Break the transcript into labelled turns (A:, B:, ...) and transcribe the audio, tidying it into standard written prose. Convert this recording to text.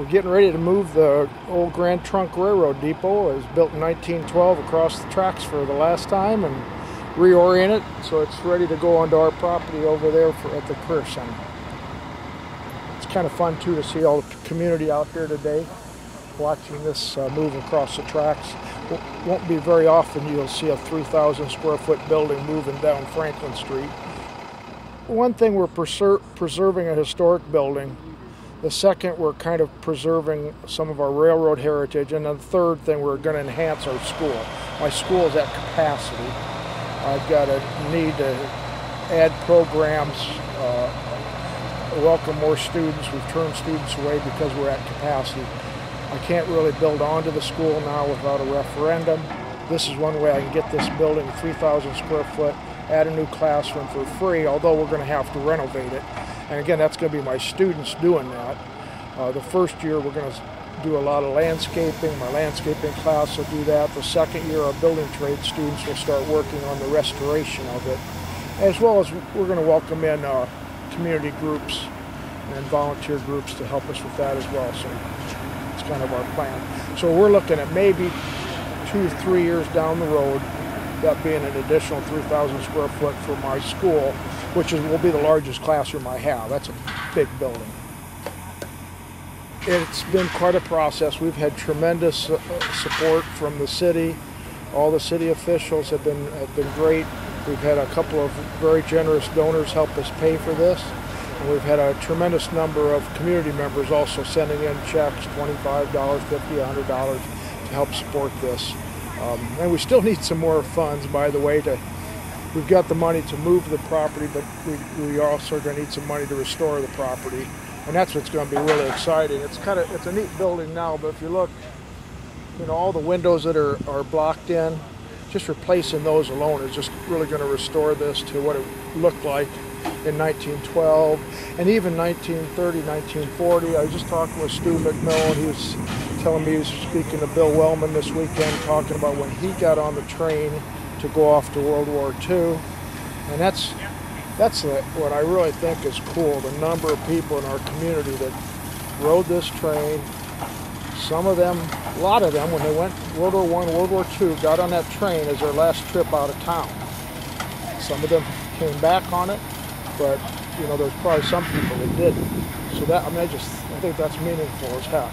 A: getting ready to move the old Grand Trunk Railroad Depot. It was built in 1912 across the tracks for the last time and reorient it so it's ready to go onto our property over there at the Career Center. It's kind of fun too to see all the community out here today watching this move across the tracks. Won't be very often you'll see a 3,000 square foot building moving down Franklin Street. One thing, we're preserving a historic building. The second, we're kind of preserving some of our railroad heritage. And the third thing, we're going to enhance our school. My school is at capacity. I've got a need to add programs, welcome more students. We've turned students away because we're at capacity. I can't really build onto the school now without a referendum. This is one way I can get this building, 3,000 square foot, add a new classroom for free, although we're going to have to renovate it. And again, that's going to be my students doing that. The first year we're going to do a lot of landscaping. My landscaping class will do that. The second year our building trade students will start working on the restoration of it. As well as we're going to welcome in community groups and volunteer groups to help us with that as well. So it's kind of our plan. So we're looking at maybe 2 to 3 years down the road, that being an additional 3,000 square foot for my school, which will be the largest classroom I have. That's a big building. It's been quite a process. We've had tremendous support from the city. All the city officials have been great. We've had a couple of very generous donors help us pay for this. And we've had a tremendous number of community members also sending in checks, $25, $50, $100 to help support this. And we still need some more funds, by the way. We've got the money to move the property, but we also are going to need some money to restore the property. And that's what's going to be really exciting. It's a neat building now, but if you look, all the windows that are blocked in, just replacing those alone is just really going to restore this to what it looked like in 1912 and even 1930, 1940. I was just talking with Stu McMillan. He was telling me he was speaking to Bill Wellman this weekend, talking about when he got on the train to go off to World War II. And that's what I really think is cool, the number of people in our community that rode this train. Some of them, a lot of them, when they went World War I, World War II, got on that train as their last trip out of town. Some of them came back on it, but there's probably some people that didn't. So I think that's meaningful as heck.